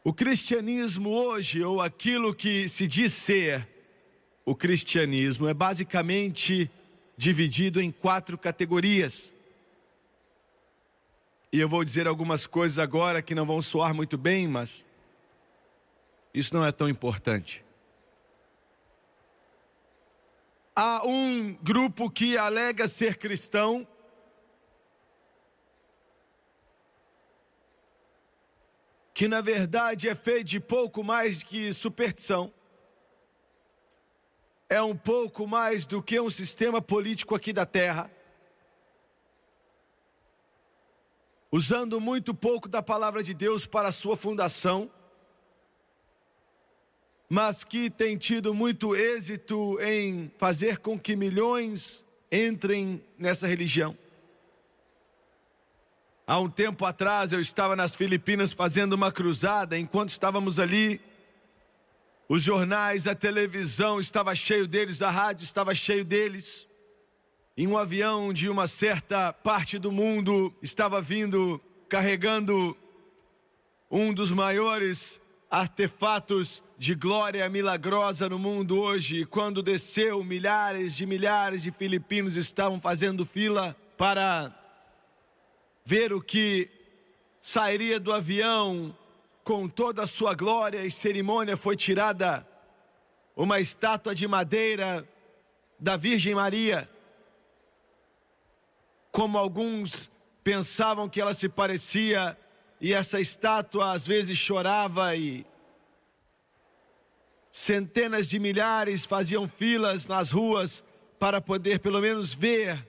O cristianismo hoje, ou aquilo que se diz ser o cristianismo, é basicamente dividido em 4 categorias. E eu vou dizer algumas coisas agora que não vão soar muito bem, mas isso não é tão importante. Há um grupo que alega ser cristão, que na verdade é feito de pouco mais que superstição. É um pouco mais do que um sistema político aqui da terra, usando muito pouco da palavra de Deus para a sua fundação, mas que tem tido muito êxito em fazer com que milhões entrem nessa religião. Há um tempo atrás eu estava nas Filipinas fazendo uma cruzada. Enquanto estávamos ali, os jornais, a televisão estava cheio deles, a rádio estava cheio deles. Em um avião de uma certa parte do mundo estava vindo, carregando um dos maiores artefatos de glória milagrosa no mundo hoje. E quando desceu, milhares de filipinos estavam fazendo fila para ver o que sairia do avião com toda a sua glória e cerimônia. Foi tirada uma estátua de madeira da Virgem Maria, como alguns pensavam que ela se parecia, e essa estátua às vezes chorava, e centenas de milhares faziam filas nas ruas para poder pelo menos ver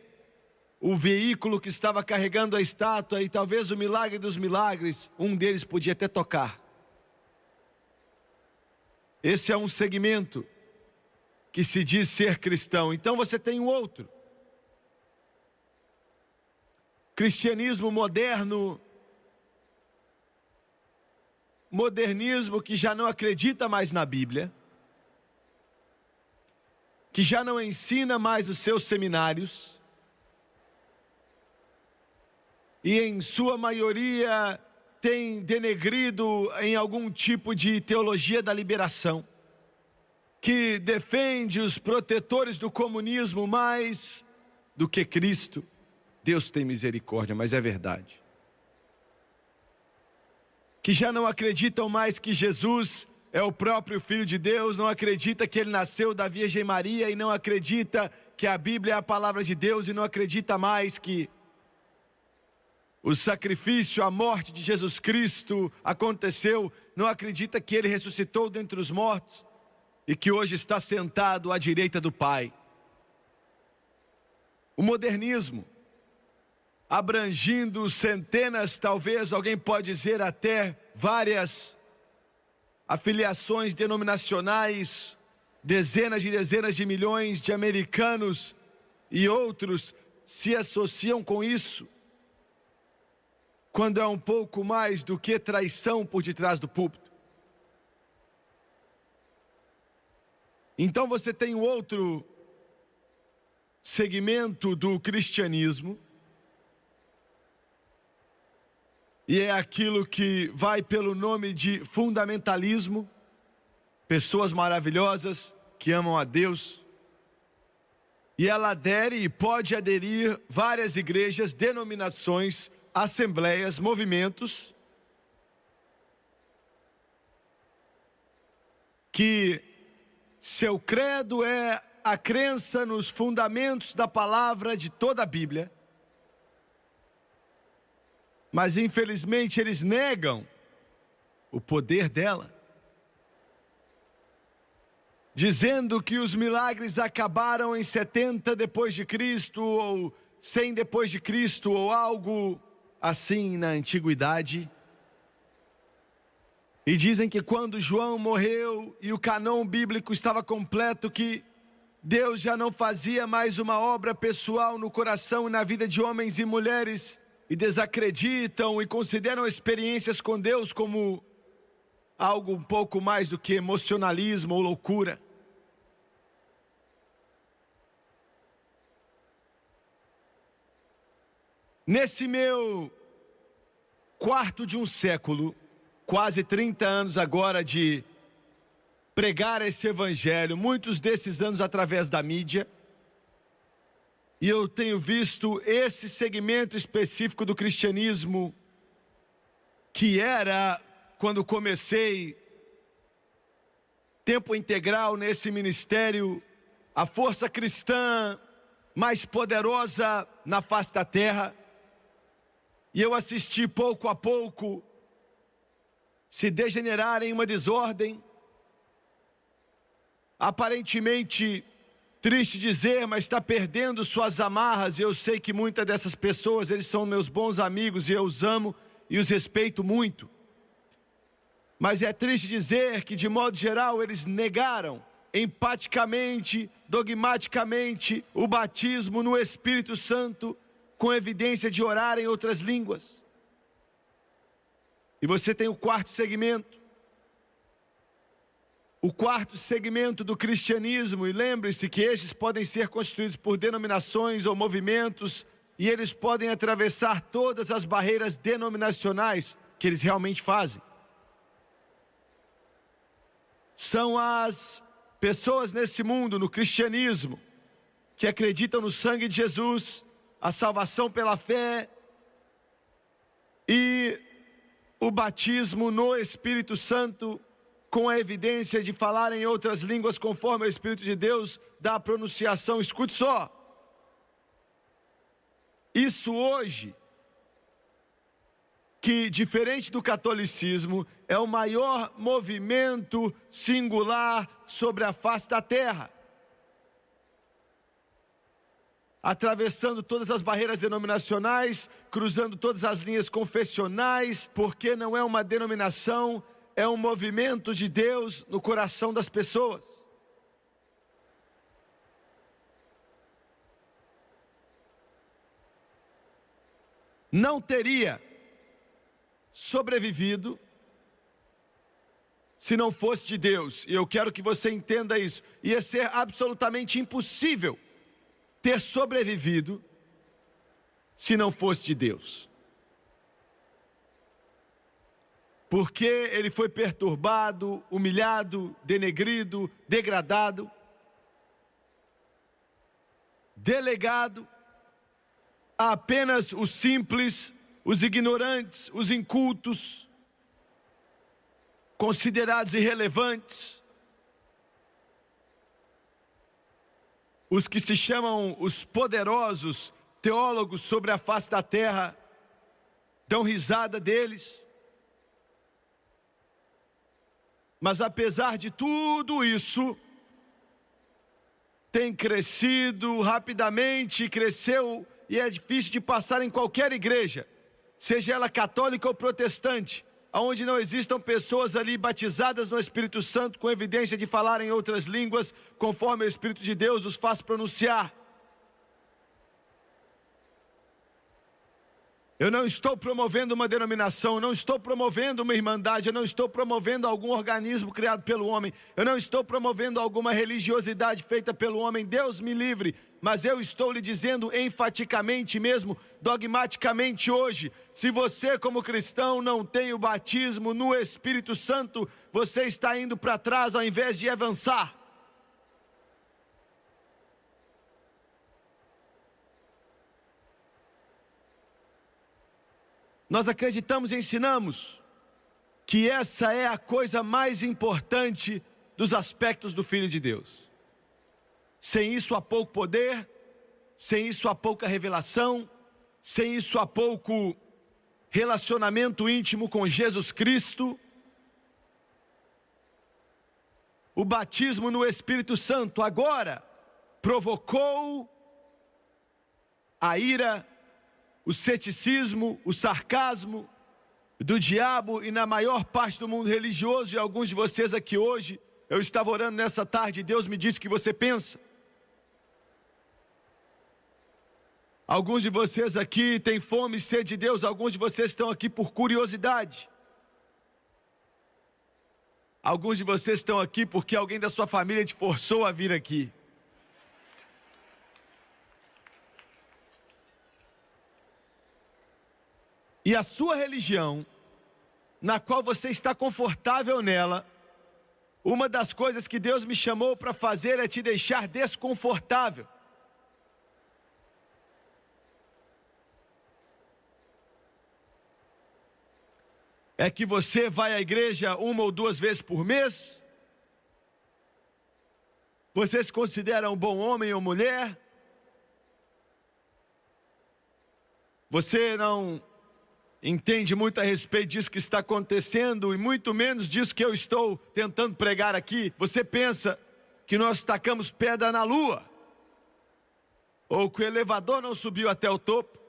o veículo que estava carregando a estátua. E talvez o milagre dos milagres, um deles podia até tocar. Esse é um segmento que se diz ser cristão. Então você tem um outro. Cristianismo moderno, modernismo que já não acredita mais na Bíblia, que já não ensina mais os seus seminários, e em sua maioria tem denegrido em algum tipo de teologia da liberação, que defende os protetores do comunismo mais do que Cristo. Deus tem misericórdia, mas é verdade. Que já não acreditam mais que Jesus é o próprio Filho de Deus, não acredita que ele nasceu da Virgem Maria, e não acredita que a Bíblia é a palavra de Deus, e não acredita mais que o sacrifício, a morte de Jesus Cristo aconteceu, não acredita que ele ressuscitou dentre os mortos e que hoje está sentado à direita do Pai. O modernismo, abrangindo centenas, talvez alguém pode dizer até várias afiliações denominacionais, dezenas de milhões de americanos e outros se associam com isso, quando é um pouco mais do que traição por detrás do púlpito. Então você tem um outro segmento do cristianismo, e é aquilo que vai pelo nome de fundamentalismo. Pessoas maravilhosas que amam a Deus, e ela adere e pode aderir várias igrejas, denominações, assembleias, movimentos, que seu credo é a crença nos fundamentos da palavra de toda a Bíblia, mas infelizmente eles negam o poder dela, dizendo que os milagres acabaram em 70 depois de Cristo, ou 100 depois de Cristo, ou algo assim na antiguidade. E dizem que quando João morreu e o cânon bíblico estava completo, que Deus já não fazia mais uma obra pessoal no coração e na vida de homens e mulheres, e desacreditam e consideram experiências com Deus como algo um pouco mais do que emocionalismo ou loucura. Nesse meu quarto de um século, quase 30 anos agora de pregar esse evangelho, muitos desses anos através da mídia. E eu tenho visto esse segmento específico do cristianismo, que era, quando comecei tempo integral nesse ministério, a força cristã mais poderosa na face da terra. E eu assisti pouco a pouco se degenerar em uma desordem, aparentemente, triste dizer, mas está perdendo suas amarras. E eu sei que muitas dessas pessoas, eles são meus bons amigos e eu os amo e os respeito muito. Mas é triste dizer que, de modo geral, eles negaram empaticamente, dogmaticamente, o batismo no Espírito Santo, com evidência de orar em outras línguas. E você tem o quarto segmento. O quarto segmento do cristianismo, e lembre-se que estes podem ser constituídos por denominações ou movimentos, e eles podem atravessar todas as barreiras denominacionais que eles realmente fazem. São as pessoas nesse mundo, no cristianismo, que acreditam no sangue de Jesus, a salvação pela fé e o batismo no Espírito Santo, com a evidência de falar em outras línguas conforme o Espírito de Deus dá a pronunciação. Escute só. Isso hoje, que diferente do catolicismo, é o maior movimento singular sobre a face da terra. Atravessando todas as barreiras denominacionais, cruzando todas as linhas confessionais, porque não é uma denominação, é um movimento de Deus no coração das pessoas. Não teria sobrevivido se não fosse de Deus. E eu quero que você entenda isso. Ia ser absolutamente impossível ter sobrevivido se não fosse de Deus. Porque ele foi perturbado, humilhado, denegrido, degradado, delegado a apenas os simples, os ignorantes, os incultos, considerados irrelevantes, os que se chamam os poderosos teólogos sobre a face da terra, dão risada deles. Mas apesar de tudo isso, tem crescido rapidamente, cresceu, e é difícil de passar em qualquer igreja, seja ela católica ou protestante, onde não existam pessoas ali batizadas no Espírito Santo, com evidência de falar em outras línguas, conforme o Espírito de Deus os faz pronunciar. Eu não estou promovendo uma denominação, eu não estou promovendo uma irmandade, eu não estou promovendo algum organismo criado pelo homem, eu não estou promovendo alguma religiosidade feita pelo homem, Deus me livre, mas eu estou lhe dizendo enfaticamente mesmo, dogmaticamente hoje, se você como cristão não tem o batismo no Espírito Santo, você está indo para trás ao invés de avançar. Nós acreditamos e ensinamos que essa é a coisa mais importante dos aspectos do Filho de Deus. Sem isso há pouco poder, sem isso há pouca revelação, sem isso há pouco relacionamento íntimo com Jesus Cristo. O batismo no Espírito Santo agora provocou a ira, o ceticismo, o sarcasmo do diabo e na maior parte do mundo religioso. E alguns de vocês aqui hoje, eu estava orando nessa tarde e Deus me disse o que você pensa. Alguns de vocês aqui têm fome e sede de Deus, alguns de vocês estão aqui por curiosidade. Alguns de vocês estão aqui porque alguém da sua família te forçou a vir aqui. E a sua religião na qual você está confortável nela, uma das coisas que Deus me chamou para fazer é te deixar desconfortável. É que você vai à igreja 1 ou 2 vezes por mês? Você se considera um bom homem ou mulher? Você não entende muito a respeito disso que está acontecendo e muito menos disso que eu estou tentando pregar aqui. Você pensa que nós tacamos pedra na lua? Ou que o elevador não subiu até o topo?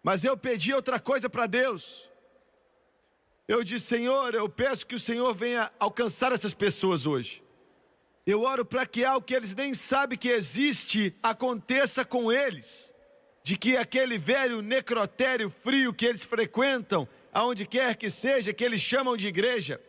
Mas eu pedi outra coisa para Deus. Eu disse: Senhor, eu peço que o Senhor venha alcançar essas pessoas hoje. Eu oro para que algo que eles nem sabem que existe aconteça com eles. De que aquele velho necrotério frio que eles frequentam, aonde quer que seja, que eles chamam de igreja,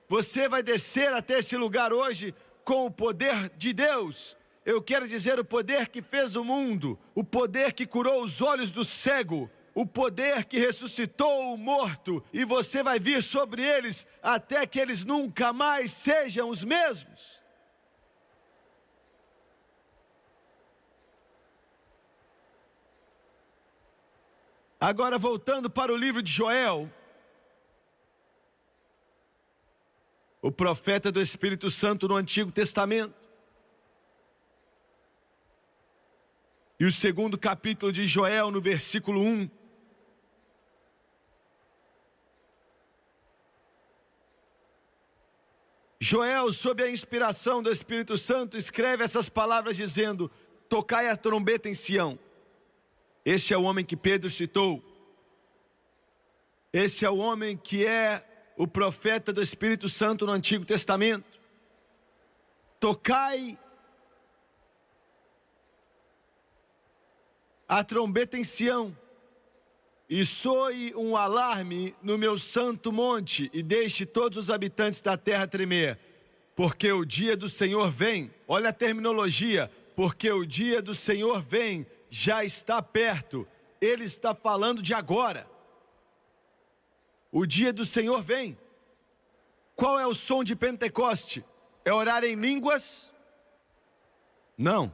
você vai descer até esse lugar hoje com o poder de Deus. Eu quero dizer, o poder que fez o mundo, o poder que curou os olhos do cego, o poder que ressuscitou o morto, e você vai vir sobre eles até que eles nunca mais sejam os mesmos. Agora, voltando para o livro de Joel, o profeta do Espírito Santo no Antigo Testamento. E o 2º capítulo de Joel, no versículo 1. Joel, sob a inspiração do Espírito Santo, escreve essas palavras dizendo: tocai a trombeta em Sião. Este é o homem que Pedro citou. Esse é o homem que é o profeta do Espírito Santo no Antigo Testamento. Tocai a trombeta em Sião, e soe um alarme no meu santo monte, e deixe todos os habitantes da terra tremer, porque o dia do Senhor vem. Olha a terminologia: porque o dia do Senhor vem, já está perto. Ele está falando de agora. O dia do Senhor vem. Qual é o som de Pentecoste? É orar em línguas? Não.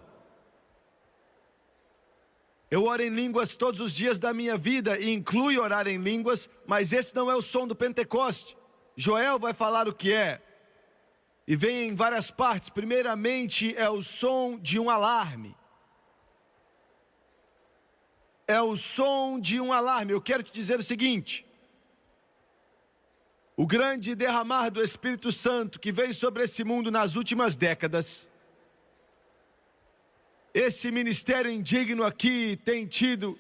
Eu oro em línguas todos os dias da minha vida e inclui orar em línguas, mas esse não é o som do Pentecoste. Joel vai falar o que é. E vem em várias partes. Primeiramente é o som de um alarme. É o som de um alarme. Eu quero te dizer o seguinte: o grande derramar do Espírito Santo que veio sobre esse mundo nas últimas décadas, esse ministério indigno aqui tem tido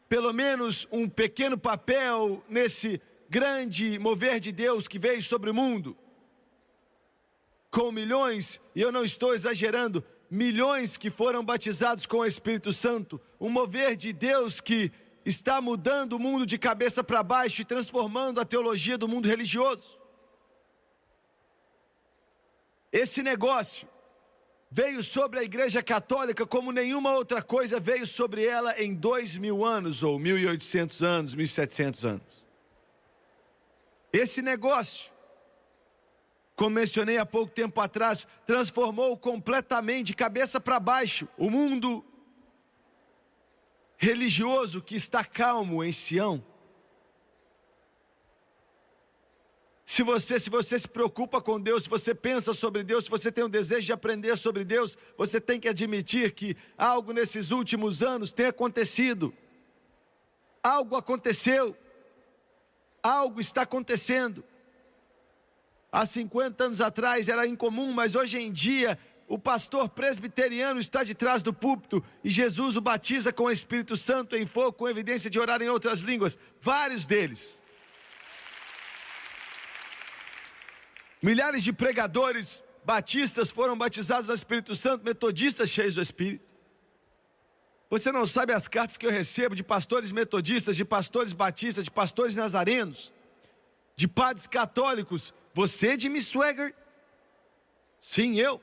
pelo menos um pequeno papel nesse grande mover de Deus que veio sobre o mundo, com milhões, e eu não estou exagerando, milhões que foram batizados com o Espírito Santo, um mover de Deus que está mudando o mundo de cabeça para baixo e transformando a teologia do mundo religioso. Esse negócio veio sobre a Igreja Católica como nenhuma outra coisa veio sobre ela em 2000 anos, ou 1800 anos, 1700 anos. Esse negócio, como mencionei há pouco tempo atrás, transformou completamente de cabeça para baixo o mundo religioso que está calmo em Sião. Se você se preocupa com Deus, se você pensa sobre Deus, se você tem um desejo de aprender sobre Deus, você tem que admitir que algo nesses últimos anos tem acontecido. Algo aconteceu. Algo está acontecendo. Há 50 anos atrás era incomum, mas hoje em dia o pastor presbiteriano está de trás do púlpito e Jesus o batiza com o Espírito Santo em fogo, com evidência de orar em outras línguas. Vários deles. Milhares de pregadores batistas foram batizados no Espírito Santo, metodistas cheios do Espírito. Você não sabe as cartas que eu recebo de pastores metodistas, de pastores batistas, de pastores nazarenos, de padres católicos. Você, Jimmy Swaggart? Sim, eu.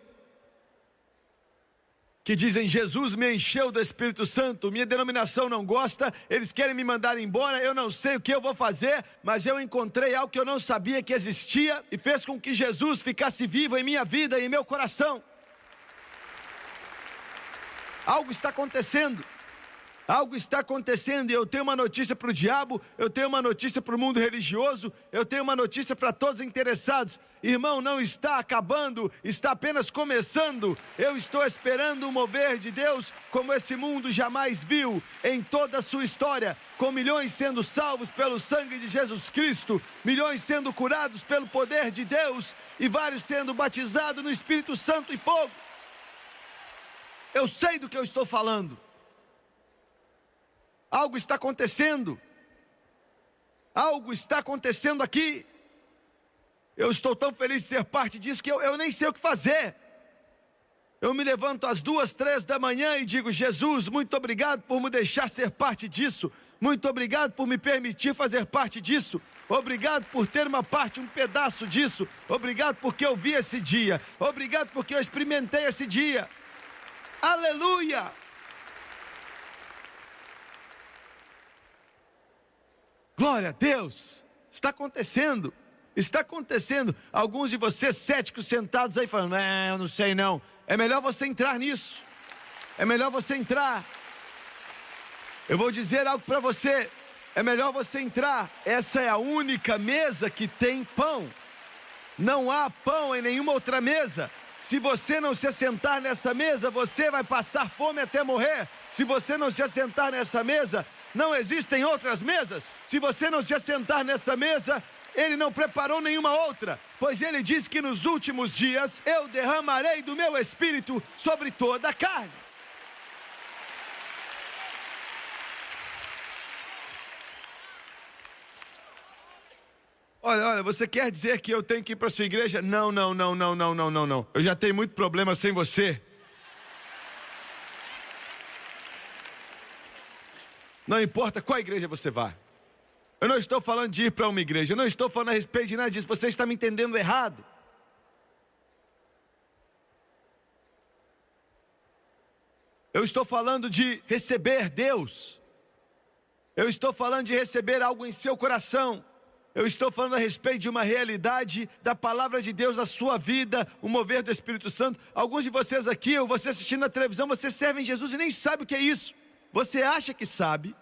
que dizem: Jesus me encheu do Espírito Santo, minha denominação não gosta, eles querem me mandar embora, eu não sei o que eu vou fazer, mas eu encontrei algo que eu não sabia que existia e fez com que Jesus ficasse vivo em minha vida e em meu coração. Algo está acontecendo. Algo está acontecendo e eu tenho uma notícia para o diabo, eu tenho uma notícia para o mundo religioso, eu tenho uma notícia para todos os interessados. Irmão, não está acabando, está apenas começando. Eu estou esperando o mover de Deus como esse mundo jamais viu em toda a sua história, com milhões sendo salvos pelo sangue de Jesus Cristo, milhões sendo curados pelo poder de Deus e vários sendo batizados no Espírito Santo e fogo. Eu sei do que eu estou falando. Algo está acontecendo. Algo está acontecendo aqui. Eu estou tão feliz de ser parte disso que eu nem sei o que fazer. Eu me levanto às 2, 3 da manhã e digo: Jesus, muito obrigado por me deixar ser parte disso. Muito obrigado por me permitir fazer parte disso. Obrigado por ter uma parte, um pedaço disso. Obrigado porque eu vi esse dia. Obrigado porque eu experimentei esse dia. Aleluia! Glória a Deus, está acontecendo, está acontecendo. Alguns de vocês céticos sentados aí falando: eu não sei não. É melhor você entrar nisso, é melhor você entrar. Eu vou dizer algo para você, é melhor você entrar. Essa é a única mesa que tem pão. Não há pão em nenhuma outra mesa. Se você não se assentar nessa mesa, você vai passar fome até morrer. Se você não se assentar nessa mesa, não existem outras mesas. Se você não se assentar nessa mesa, Ele não preparou nenhuma outra. Pois Ele diz que nos últimos dias eu derramarei do meu Espírito sobre toda a carne. Olha, você quer dizer que eu tenho que ir para a sua igreja? Não. Eu já tenho muito problema sem você. Não importa qual igreja você vá. Eu não estou falando de ir para uma igreja. Eu não estou falando a respeito de nada disso. Você está me entendendo errado. Eu estou falando de receber Deus. Eu estou falando de receber algo em seu coração. Eu estou falando a respeito de uma realidade da palavra de Deus na sua vida, o mover do Espírito Santo. Alguns de vocês aqui, ou você assistindo na televisão, você serve em Jesus e nem sabe o que é isso. Você acha que sabe.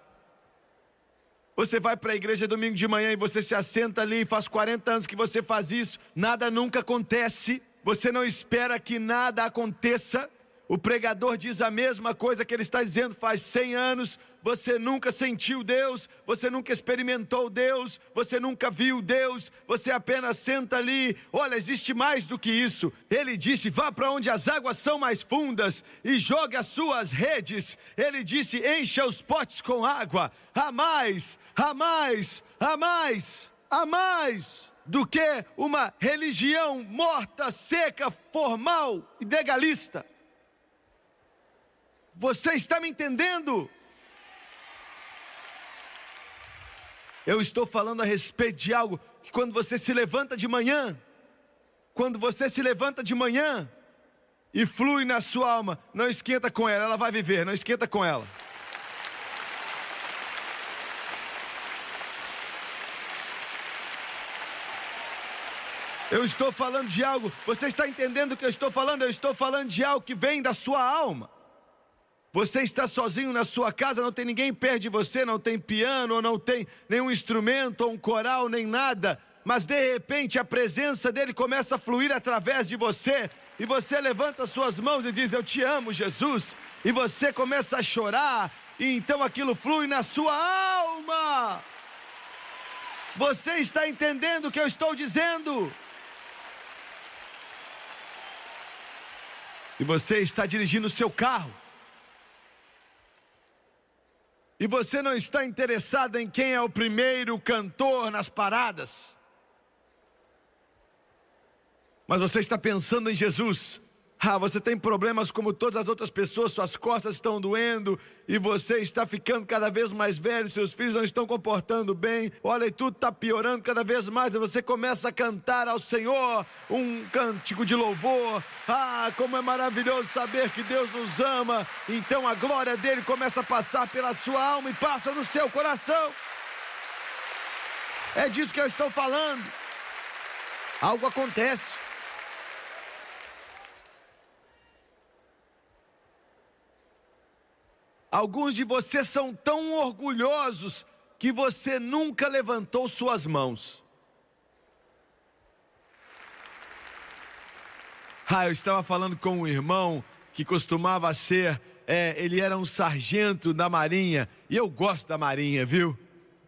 Você vai para a igreja domingo de manhã e você se assenta ali, faz 40 anos que você faz isso, nada nunca acontece, você não espera que nada aconteça. O pregador diz a mesma coisa que ele está dizendo faz 100 anos. Você nunca sentiu Deus, você nunca experimentou Deus, você nunca viu Deus, você apenas senta ali. Olha, existe mais do que isso. Ele disse: vá para onde as águas são mais fundas e jogue as suas redes. Ele disse: encha os potes com água. Há mais do que uma religião morta, seca, formal e legalista. Você está me entendendo? Eu estou falando a respeito de algo que quando você se levanta de manhã, e flui na sua alma, não esquenta com ela, ela vai viver, não esquenta com ela. Eu estou falando de algo, você está entendendo o que eu estou falando? Eu estou falando de algo que vem da sua alma. Você está sozinho na sua casa, não tem ninguém perto de você, não tem piano, ou não tem nenhum instrumento, ou um coral, nem nada. Mas de repente a presença dele começa a fluir através de você. E você levanta suas mãos e diz: eu te amo, Jesus. E você começa a chorar, e então aquilo flui na sua alma. Você está entendendo o que eu estou dizendo? E você está dirigindo o seu carro. E você não está interessado em quem é o primeiro cantor nas paradas. Mas você está pensando em Jesus. Você tem problemas como todas as outras pessoas, suas costas estão doendo e você está ficando cada vez mais velho, seus filhos não estão comportando bem, olha, e tudo está piorando cada vez mais, e você começa a cantar ao Senhor um cântico de louvor. Como é maravilhoso saber que Deus nos ama. Então a glória dele começa a passar pela sua alma e passa no seu coração. É disso que eu estou falando. Algo acontece. Alguns de vocês são tão orgulhosos que você nunca levantou suas mãos. Eu estava falando com um irmão que costumava ser, ele era um sargento da Marinha, e eu gosto da Marinha, viu?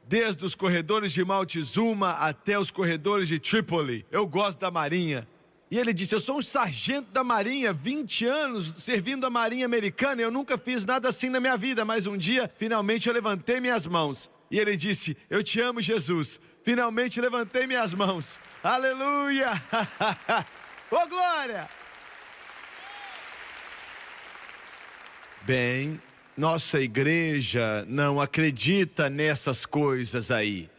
Desde os corredores de Montezuma até os corredores de Trípoli, eu gosto da Marinha. E ele disse, eu sou um sargento da Marinha, 20 anos servindo a Marinha Americana, e eu nunca fiz nada assim na minha vida, mas um dia, finalmente eu levantei minhas mãos. E ele disse, eu te amo, Jesus. Finalmente levantei minhas mãos. Aleluia! Ô, glória! Bem, nossa igreja não acredita nessas coisas aí.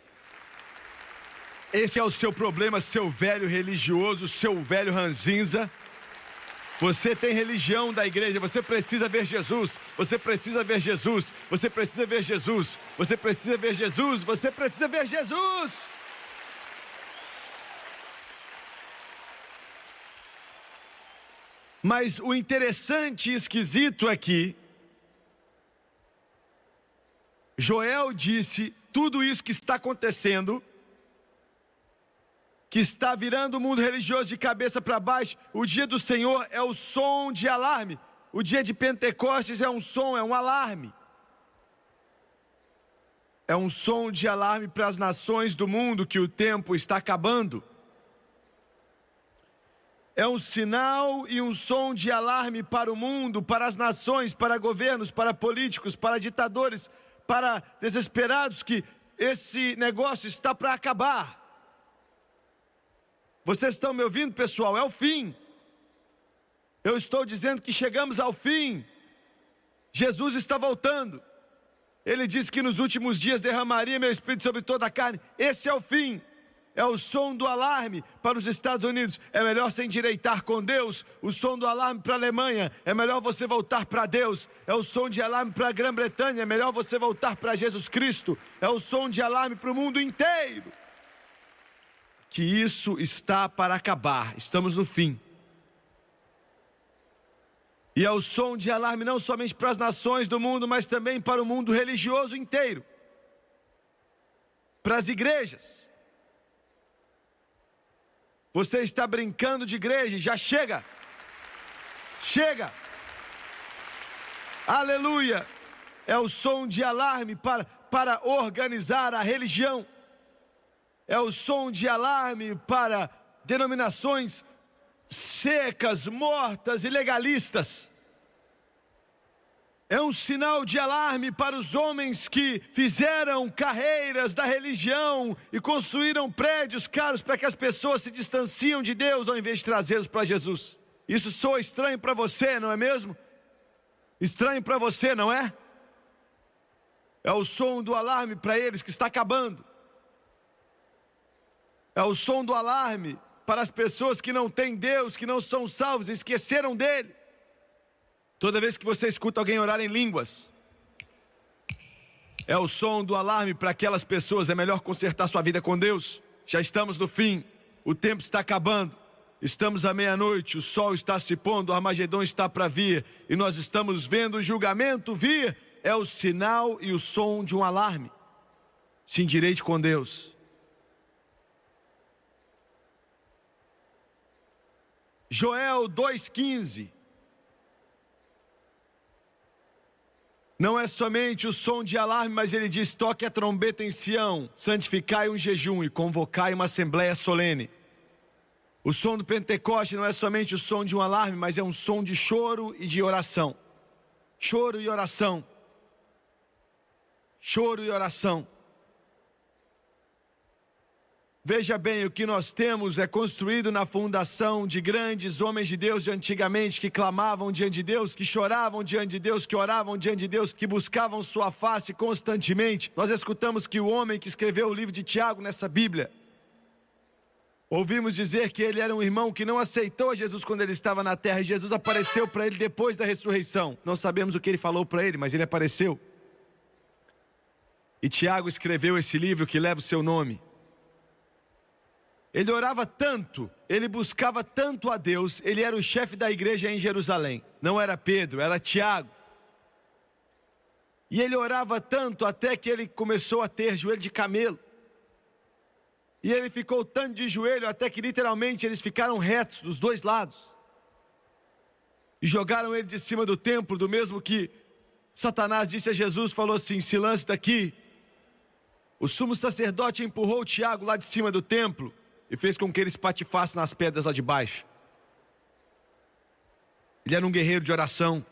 Esse é o seu problema, seu velho religioso, seu velho ranzinza. Você tem religião da igreja, você precisa ver Jesus, você precisa ver Jesus, você precisa ver Jesus, você precisa ver Jesus, você precisa ver Jesus. Mas o interessante e esquisito é que Joel disse, tudo isso que está acontecendo, que está virando o mundo religioso de cabeça para baixo, o dia do Senhor é o som de alarme. O dia de Pentecostes é um som, é um alarme. É um som de alarme para as nações do mundo que o tempo está acabando. É um sinal e um som de alarme para o mundo, para as nações, para governos, para políticos, para ditadores, para desesperados, que esse negócio está para acabar. Vocês estão me ouvindo, pessoal? É o fim. Eu estou dizendo que chegamos ao fim. Jesus está voltando. Ele disse que nos últimos dias derramaria meu espírito sobre toda a carne. Esse é o fim. É o som do alarme para os Estados Unidos. É melhor se endireitar com Deus. O som do alarme para a Alemanha. É melhor você voltar para Deus. É o som de alarme para a Grã-Bretanha. É melhor você voltar para Jesus Cristo. É o som de alarme para o mundo inteiro. Que isso está para acabar, estamos no fim. E é o som de alarme não somente para as nações do mundo, mas também para o mundo religioso inteiro. Para as igrejas. Você está brincando de igreja, já chega. Chega. Aleluia. É o som de alarme para organizar a religião. É o som de alarme para denominações secas, mortas e legalistas. É um sinal de alarme para os homens que fizeram carreiras da religião e construíram prédios caros para que as pessoas se distanciam de Deus ao invés de trazê-los para Jesus. Isso soa estranho para você, não é mesmo? Estranho para você, não é? É o som do alarme para eles que está acabando. É o som do alarme para as pessoas que não têm Deus, que não são salvos, esqueceram dele. Toda vez que você escuta alguém orar em línguas, é o som do alarme para aquelas pessoas. É melhor consertar sua vida com Deus. Já estamos no fim, o tempo está acabando. Estamos à meia-noite, o sol está se pondo, o Armagedon está para vir, e nós estamos vendo o julgamento vir. É o sinal e o som de um alarme. Se endireite com Deus. Joel 2,15. Não é somente o som de alarme, mas ele diz, toque a trombeta em Sião, santificai um jejum e convocai uma assembleia solene. O som do Pentecoste não é somente o som de um alarme, mas é um som de choro e de oração. Choro e oração. Choro e oração. Veja bem, o que nós temos é construído na fundação de grandes homens de Deus de antigamente, que clamavam diante de Deus, que choravam diante de Deus, que oravam diante de Deus, que buscavam sua face constantemente. Nós escutamos que o homem que escreveu o livro de Tiago nessa Bíblia, ouvimos dizer que ele era um irmão que não aceitou Jesus quando ele estava na terra, e Jesus apareceu para ele depois da ressurreição. Não sabemos o que ele falou para ele, mas ele apareceu. E Tiago escreveu esse livro que leva o seu nome. Ele orava tanto, ele buscava tanto a Deus, ele era o chefe da igreja em Jerusalém. Não era Pedro, era Tiago. E ele orava tanto até que ele começou a ter joelho de camelo. E ele ficou tanto de joelho até que literalmente eles ficaram retos dos dois lados. E jogaram ele de cima do templo, do mesmo que Satanás disse a Jesus, falou assim: se lance daqui. O sumo sacerdote empurrou o Tiago lá de cima do templo e fez com que ele espatifasse nas pedras lá de baixo. Ele era um guerreiro de oração.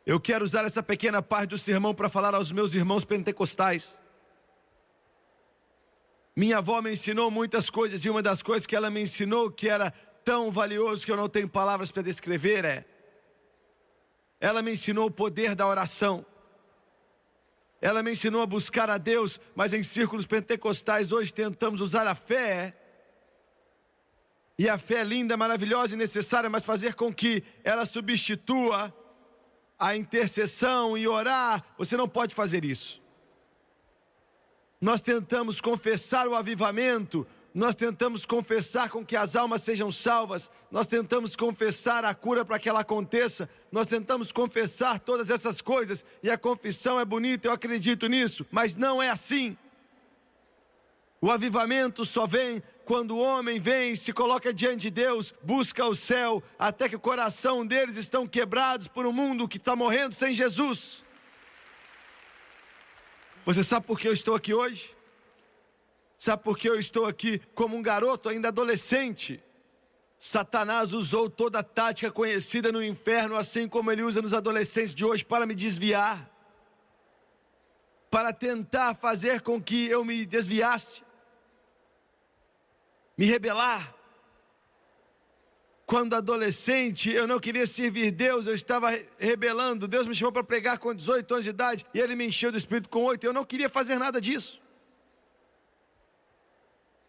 Eu quero usar essa pequena parte do sermão para falar aos meus irmãos pentecostais. Minha avó me ensinou muitas coisas, e uma das coisas que ela me ensinou, que era tão valioso que eu não tenho palavras para descrever, ela me ensinou o poder da oração. Ela me ensinou a buscar a Deus, mas em círculos pentecostais hoje tentamos usar a fé. E a fé é linda, maravilhosa e necessária, mas fazer com que ela substitua a intercessão e orar, você não pode fazer isso. Nós tentamos confessar o avivamento, nós tentamos confessar com que as almas sejam salvas, nós tentamos confessar a cura para que ela aconteça, nós tentamos confessar todas essas coisas, e a confissão é bonita, eu acredito nisso, mas não é assim. O avivamento só vem quando o homem vem, se coloca diante de Deus, busca o céu, até que o coração deles estão quebrados por um mundo que está morrendo sem Jesus. Você sabe por que eu estou aqui hoje? Sabe por que eu estou aqui como um garoto ainda adolescente? Satanás usou toda a tática conhecida no inferno, assim como ele usa nos adolescentes de hoje, para me desviar. Para tentar fazer com que eu me desviasse. Me rebelar. Quando adolescente, eu não queria servir Deus, eu estava rebelando. Deus me chamou para pregar com 18 anos de idade, e Ele me encheu do Espírito com 8, eu não queria fazer nada disso.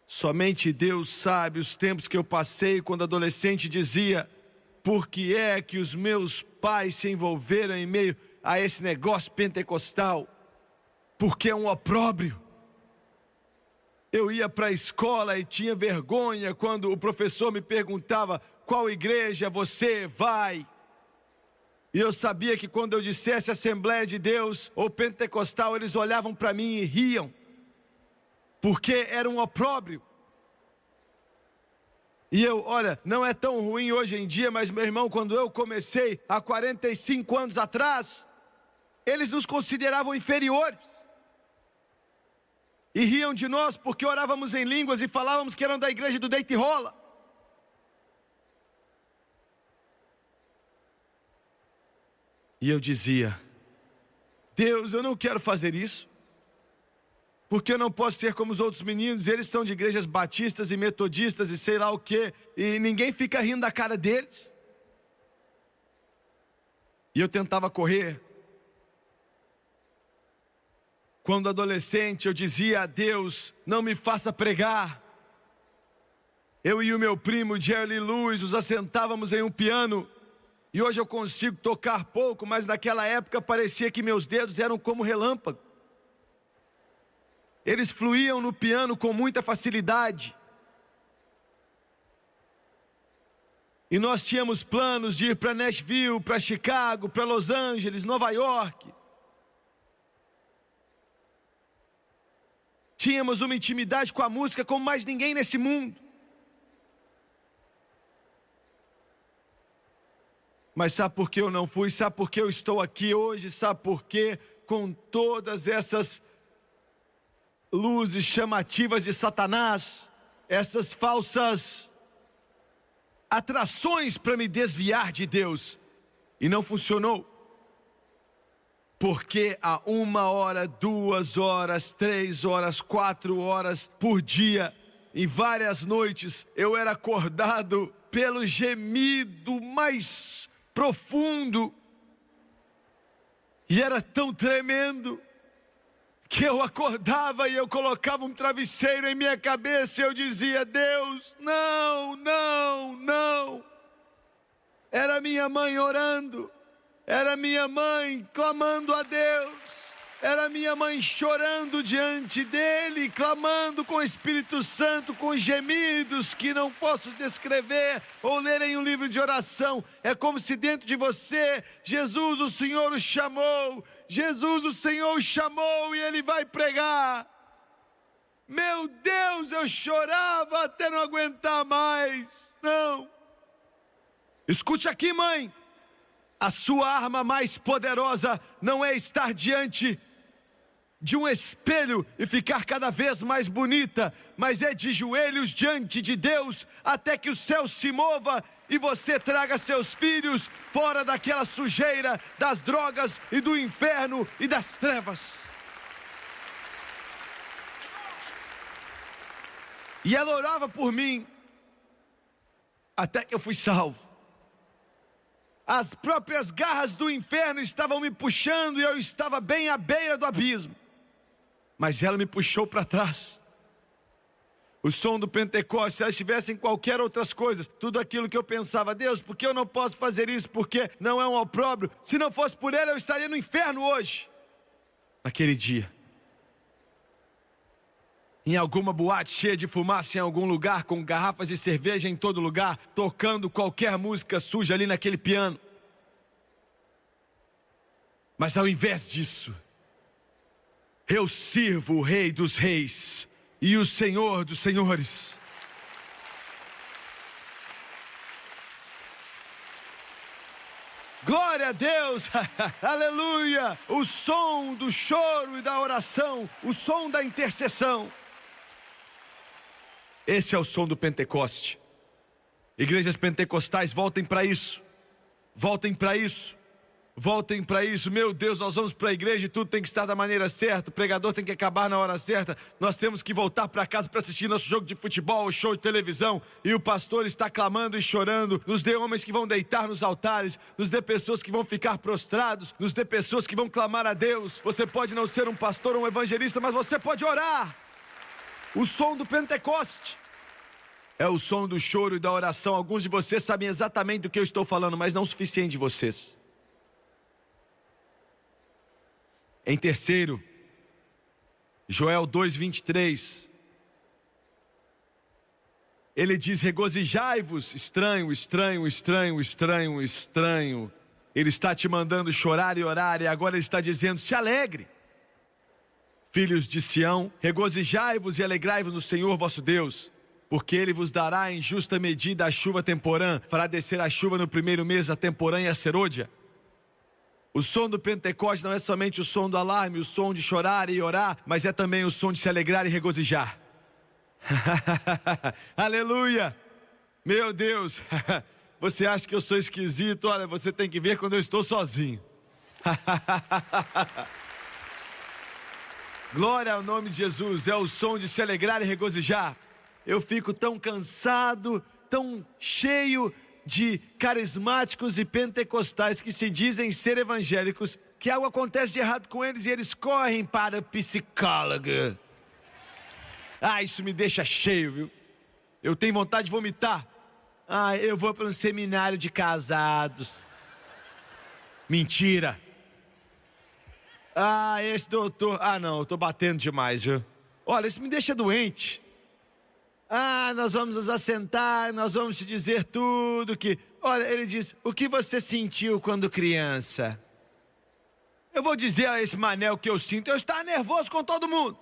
Somente Deus sabe os tempos que eu passei quando adolescente dizia: por que é que os meus pais se envolveram em meio a esse negócio pentecostal? Porque é um opróbrio. Eu ia para a escola e tinha vergonha quando o professor me perguntava: qual igreja você vai? E eu sabia que quando eu dissesse Assembleia de Deus ou Pentecostal, eles olhavam para mim e riam, porque era um opróbrio. E olha, não é tão ruim hoje em dia, mas meu irmão, quando eu comecei há 45 anos atrás, eles nos consideravam inferiores. E riam de nós porque orávamos em línguas e falávamos que eram da igreja do deita e rola. E eu dizia: Deus, eu não quero fazer isso, porque eu não posso ser como os outros meninos, eles são de igrejas batistas e metodistas e sei lá o que, e ninguém fica rindo da cara deles. E eu tentava correr. Quando adolescente eu dizia a Deus: não me faça pregar. Eu e o meu primo Jerry Lewis nos assentávamos em um piano, e hoje eu consigo tocar pouco, mas naquela época parecia que meus dedos eram como relâmpago. Eles fluíam no piano com muita facilidade. E nós tínhamos planos de ir para Nashville, para Chicago, para Los Angeles, Nova York. Tínhamos uma intimidade com a música como mais ninguém nesse mundo. Mas sabe por que eu não fui? Sabe por que eu estou aqui hoje? Sabe por que, com todas essas luzes chamativas de Satanás, essas falsas atrações para me desviar de Deus, e não funcionou? Porque a 1 hora, 2 horas, 3 horas, 4 horas por dia, em várias noites, eu era acordado pelo gemido mais profundo. E era tão tremendo que eu acordava e eu colocava um travesseiro em minha cabeça e eu dizia: Deus, não, não, não. Era minha mãe orando, era minha mãe clamando a Deus, era minha mãe chorando diante dele, clamando com o Espírito Santo, com gemidos que não posso descrever ou ler em um livro de oração. É como se dentro de você, Jesus, o Senhor o chamou, Jesus, o Senhor o chamou e ele vai pregar. Meu Deus, eu chorava até não aguentar mais. Não. Escute aqui, mãe. A sua arma mais poderosa não é estar diante de um espelho e ficar cada vez mais bonita, mas é de joelhos diante de Deus, até que o céu se mova e você traga seus filhos fora daquela sujeira, das drogas e do inferno e das trevas. E ela orava por mim, até que eu fui salvo. As próprias garras do inferno estavam me puxando e eu estava bem à beira do abismo. Mas ela me puxou para trás. O som do Pentecostes, se ela estivesse em qualquer outras coisas, tudo aquilo que eu pensava: Deus, por que eu não posso fazer isso? Porque não é um opróbrio. Se não fosse por ela, eu estaria no inferno hoje. Naquele dia. Em alguma boate cheia de fumaça em algum lugar, com garrafas de cerveja em todo lugar, tocando qualquer música suja ali naquele piano. Mas ao invés disso, eu sirvo o Rei dos Reis e o Senhor dos Senhores. Glória a Deus, aleluia. O som do choro e da oração, o som da intercessão. Esse é o som do Pentecoste. Igrejas pentecostais, voltem para isso. Voltem para isso. Voltem para isso. Meu Deus, nós vamos para a igreja e tudo tem que estar da maneira certa. O pregador tem que acabar na hora certa. Nós temos que voltar para casa para assistir nosso jogo de futebol, show de televisão. E o pastor está clamando e chorando. Nos dê homens que vão deitar nos altares. Nos dê pessoas que vão ficar prostrados. Nos dê pessoas que vão clamar a Deus. Você pode não ser um pastor ou um evangelista, mas você pode orar. O som do Pentecoste é o som do choro e da oração. Alguns de vocês sabem exatamente do que eu estou falando, mas não o suficiente de vocês. Em terceiro, Joel 2:23, ele diz: regozijai-vos, estranho, estranho, estranho, estranho, estranho. Ele está te mandando chorar e orar, e agora ele está dizendo: se alegre. Filhos de Sião, regozijai-vos e alegrai-vos no Senhor vosso Deus, porque Ele vos dará em justa medida a chuva temporã, fará descer a chuva no primeiro mês, a temporã e a serôdia. O som do Pentecostes não é somente o som do alarme, o som de chorar e orar, mas é também o som de se alegrar e regozijar. Aleluia! Meu Deus, você acha que eu sou esquisito? Olha, você tem que ver quando eu estou sozinho. Glória ao nome de Jesus, é o som de se alegrar e regozijar. Eu fico tão cansado, tão cheio de carismáticos e pentecostais que se dizem ser evangélicos, que algo acontece de errado com eles e eles correm para o psicólogo. Isso me deixa cheio, viu? Eu tenho vontade de vomitar. Eu vou para um seminário de casados. Mentira. Esse doutor... não, eu tô batendo demais, viu? Olha, isso me deixa doente. Nós vamos nos assentar, nós vamos te dizer tudo que... Olha, ele diz: o que você sentiu quando criança? Eu vou dizer a esse mané o que eu sinto. Eu estava nervoso com todo mundo.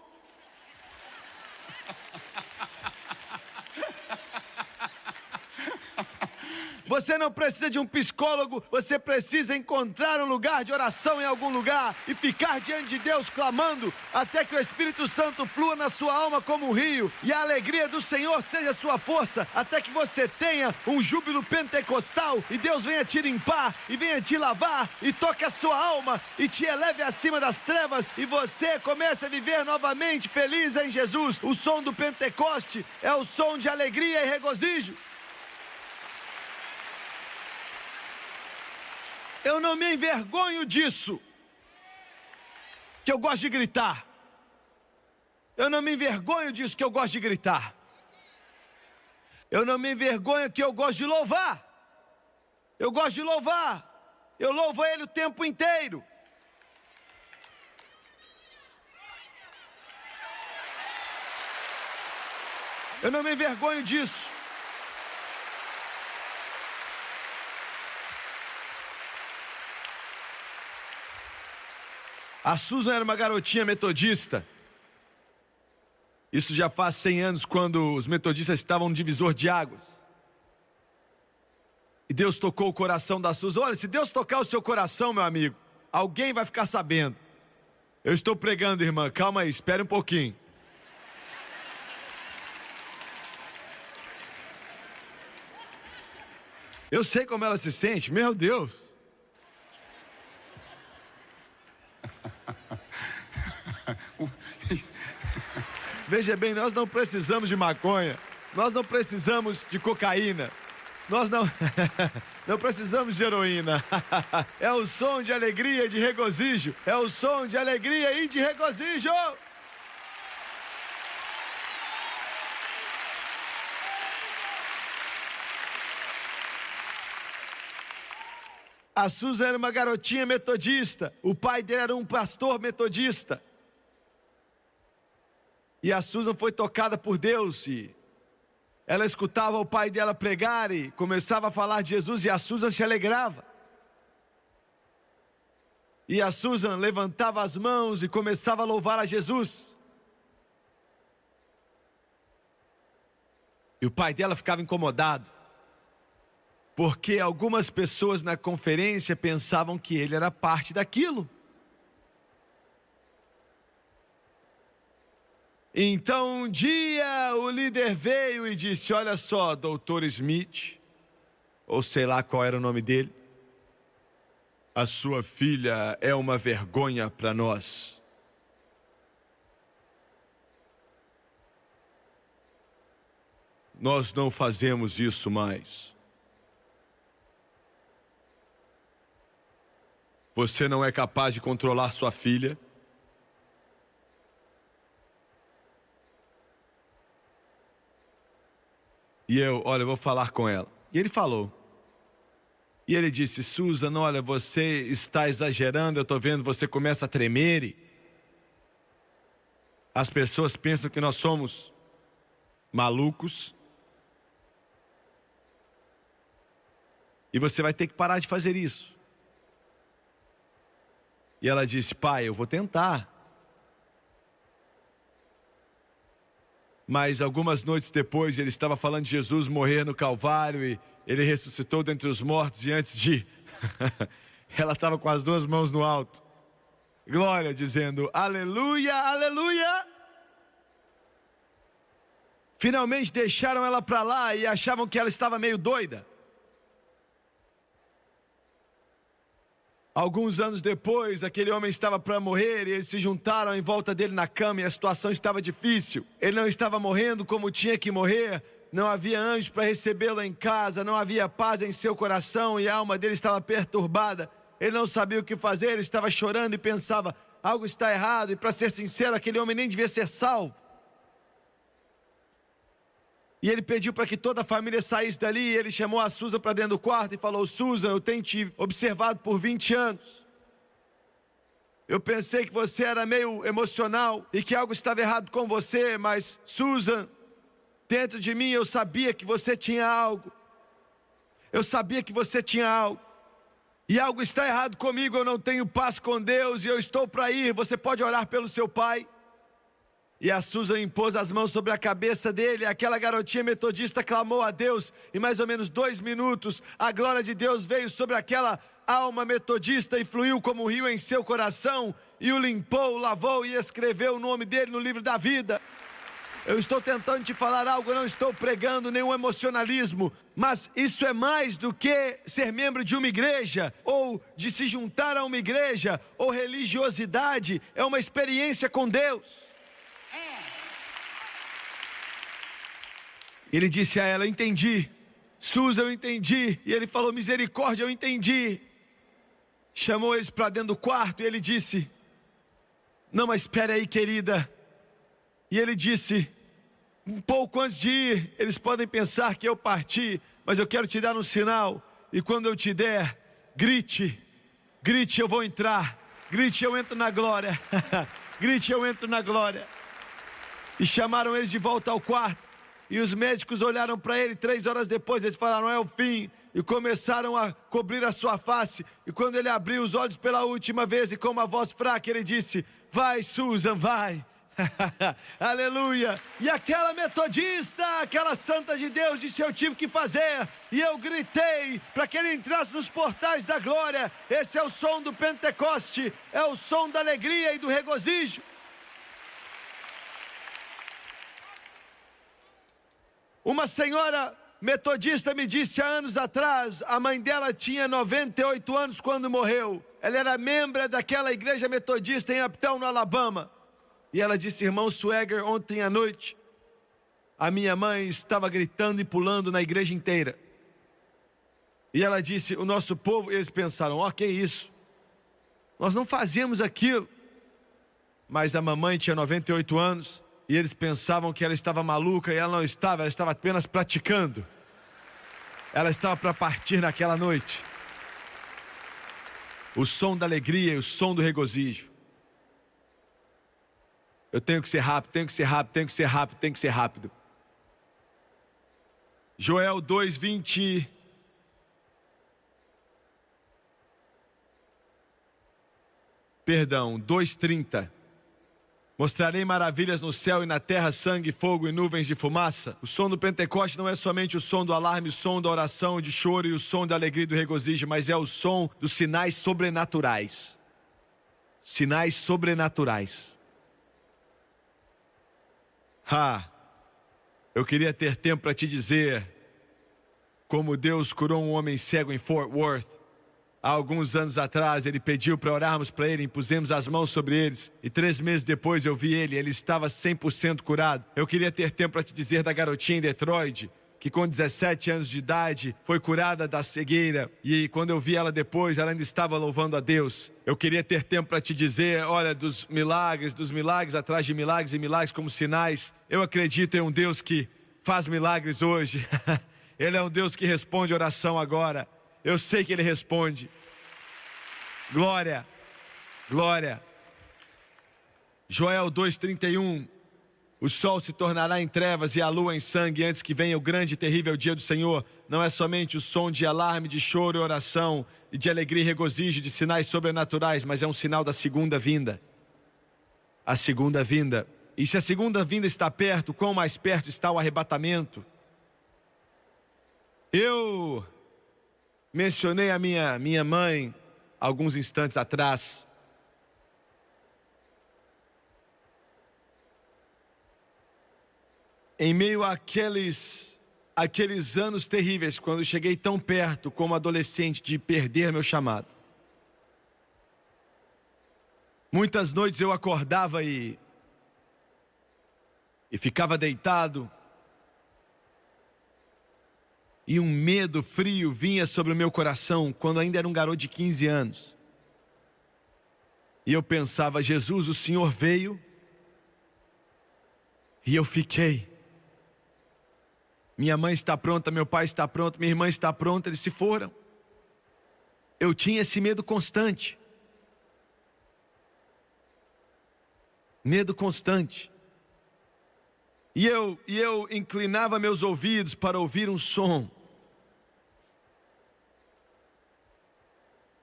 Você não precisa de um psicólogo, você precisa encontrar um lugar de oração em algum lugar e ficar diante de Deus clamando até que o Espírito Santo flua na sua alma como um rio e a alegria do Senhor seja sua força, até que você tenha um júbilo pentecostal e Deus venha te limpar e venha te lavar e toque a sua alma e te eleve acima das trevas e você comece a viver novamente feliz em Jesus. O som do Pentecoste é o som de alegria e regozijo. Eu não me envergonho disso, que eu gosto de gritar. Eu não me envergonho disso, que eu gosto de gritar. Eu não me envergonho que eu gosto de louvar. Eu gosto de louvar. Eu louvo a Ele o tempo inteiro. Eu não me envergonho disso. A Susan era uma garotinha metodista. Isso já faz 100 anos, quando os metodistas estavam no divisor de águas. E Deus tocou o coração da Susan. Olha, se Deus tocar o seu coração, meu amigo, alguém vai ficar sabendo. Eu estou pregando, irmã, calma aí, espere um pouquinho. Eu sei como ela se sente, meu Deus. Veja bem, nós não precisamos de maconha, nós não precisamos de cocaína, nós não precisamos de heroína. É o som de alegria e de regozijo, é o som de alegria e de regozijo. A Susan era uma garotinha metodista, o pai dele era um pastor metodista. E a Susan foi tocada por Deus e ela escutava o pai dela pregar e começava a falar de Jesus e a Susan se alegrava. E a Susan levantava as mãos e começava a louvar a Jesus. E o pai dela ficava incomodado, porque algumas pessoas na conferência pensavam que ele era parte daquilo. Então um dia o líder veio e disse: olha só, doutor Smith, ou sei lá qual era o nome dele, a sua filha é uma vergonha para nós. Nós não fazemos isso mais. Você não é capaz de controlar sua filha. E eu vou falar com ela. E ele falou. E ele disse: Susan, olha, você está exagerando, eu estou vendo, você começa a tremer. E as pessoas pensam que nós somos malucos. E você vai ter que parar de fazer isso. E ela disse: pai, eu vou tentar. Mas algumas noites depois ele estava falando de Jesus morrer no Calvário e ele ressuscitou dentre os mortos e antes de... ela estava com as duas mãos no alto. Glória, dizendo: aleluia, aleluia. Finalmente deixaram ela para lá e achavam que ela estava meio doida. Alguns anos depois, aquele homem estava para morrer e eles se juntaram em volta dele na cama e a situação estava difícil. Ele não estava morrendo como tinha que morrer, não havia anjo para recebê-lo em casa, não havia paz em seu coração e a alma dele estava perturbada. Ele não sabia o que fazer, ele estava chorando e pensava: algo está errado. E para ser sincero, aquele homem nem devia ser salvo. E ele pediu para que toda a família saísse dali. E ele chamou a Susan para dentro do quarto e falou: Susan, eu tenho te observado por 20 anos. Eu pensei que você era meio emocional e que algo estava errado com você, mas Susan, dentro de mim eu sabia que você tinha algo. Eu sabia que você tinha algo. E algo está errado comigo, eu não tenho paz com Deus e eu estou para ir. Você pode orar pelo seu pai? E a Susan impôs as mãos sobre a cabeça dele. Aquela garotinha metodista clamou a Deus. Em mais ou menos 2 minutos, a glória de Deus veio sobre aquela alma metodista e fluiu como um rio em seu coração. E o limpou, lavou e escreveu o nome dele no livro da vida. Eu estou tentando te falar algo, eu não estou pregando nenhum emocionalismo. Mas isso é mais do que ser membro de uma igreja, ou de se juntar a uma igreja, ou religiosidade. É uma experiência com Deus. Ele disse a ela: eu entendi. Susan, eu entendi. E ele falou: misericórdia, eu entendi. Chamou eles para dentro do quarto e ele disse: não, mas espere aí, querida. E ele disse: um pouco antes de ir, eles podem pensar que eu parti, mas eu quero te dar um sinal. E quando eu te der, grite. Grite, eu vou entrar. Grite, eu entro na glória. Grite, eu entro na glória. E chamaram eles de volta ao quarto. E os médicos olharam para ele 3 horas depois. Eles falaram: é o fim. E começaram a cobrir a sua face. E quando ele abriu os olhos pela última vez, e com uma voz fraca, ele disse: vai, Susan, vai. Aleluia. E aquela metodista, aquela santa de Deus, disse: eu tive que fazer. E eu gritei para que ele entrasse nos portais da glória. Esse é o som do Pentecoste. É o som da alegria e do regozijo. Uma senhora metodista me disse há anos atrás, a mãe dela tinha 98 anos quando morreu. Ela era membro daquela igreja metodista em Uptown, no Alabama. E ela disse: irmão Swagger, ontem à noite, a minha mãe estava gritando e pulando na igreja inteira. E ela disse: o nosso povo, eles pensaram: ó, que isso? Nós não fazíamos aquilo. Mas a mamãe tinha 98 anos e eles pensavam que ela estava maluca, e ela não estava, ela estava apenas praticando. Ela estava para partir naquela noite. O som da alegria e o som do regozijo. Eu tenho que ser rápido, tenho que ser rápido, tenho que ser rápido, tenho que ser rápido. Joel 2:20. Perdão, 2:30. Mostrarei maravilhas no céu e na terra, sangue, fogo e nuvens de fumaça. O som do Pentecoste não é somente o som do alarme, o som da oração, de choro e o som da alegria e do regozijo, mas é o som dos sinais sobrenaturais. Sinais sobrenaturais. Eu queria ter tempo para te dizer como Deus curou um homem cego em Fort Worth. Há alguns anos atrás, ele pediu para orarmos para ele, impusemos as mãos sobre eles. E 3 meses depois eu vi ele estava 100% curado. Eu queria ter tempo para te dizer da garotinha em Detroit, que com 17 anos de idade foi curada da cegueira. E quando eu vi ela depois, ela ainda estava louvando a Deus. Eu queria ter tempo para te dizer, olha, dos milagres atrás de milagres e milagres como sinais. Eu acredito em um Deus que faz milagres hoje. Ele é um Deus que responde oração agora. Eu sei que Ele responde. Glória, glória. Joel 2:31. O sol se tornará em trevas e a lua em sangue antes que venha o grande e terrível dia do Senhor. Não é somente o som de alarme, de choro e oração, e de alegria e regozijo, de sinais sobrenaturais, mas é um sinal da segunda vinda. A segunda vinda. E se a segunda vinda está perto, quão mais perto está o arrebatamento? Eu mencionei a minha mãe alguns instantes atrás. Em meio àqueles anos terríveis, quando cheguei tão perto como adolescente de perder meu chamado. Muitas noites eu acordava e ficava deitado. E um medo frio vinha sobre o meu coração quando ainda era um garoto de 15 anos. E eu pensava: Jesus, o Senhor veio e eu fiquei. Minha mãe está pronta, meu pai está pronto, minha irmã está pronta, eles se foram. Eu tinha esse medo constante. Medo constante. E eu inclinava meus ouvidos para ouvir um som.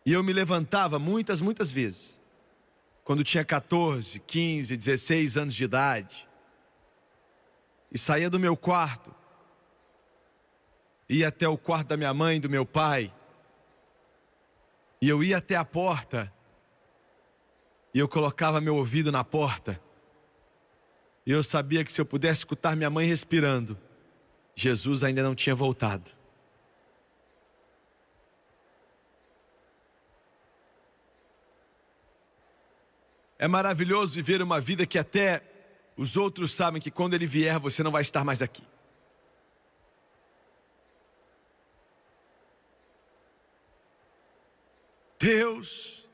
E eu me levantava muitas vezes. quando tinha 14, 15, 16 anos de idade, e saía do meu quarto, ia até o quarto da minha mãe e do meu pai, e eu ia até a porta, e eu colocava meu ouvido na porta, e eu sabia que se eu pudesse escutar minha mãe respirando, Jesus ainda não tinha voltado. É maravilhoso viver uma vida que até os outros sabem que quando Ele vier você não vai estar mais aqui. Deus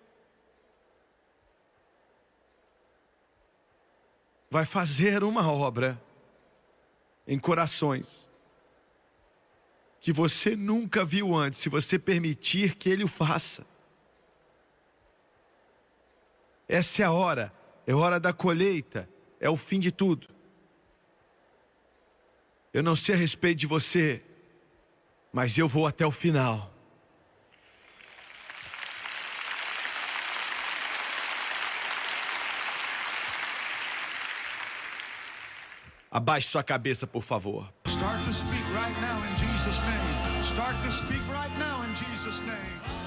vai fazer uma obra em corações que você nunca viu antes, se você permitir que Ele o faça. Essa é a hora da colheita, é o fim de tudo. Eu não sei a respeito de você, mas eu vou até o final. Abaixe sua cabeça, por favor. Start to speak right now in Jesus' name. Start to speak right now in Jesus' name.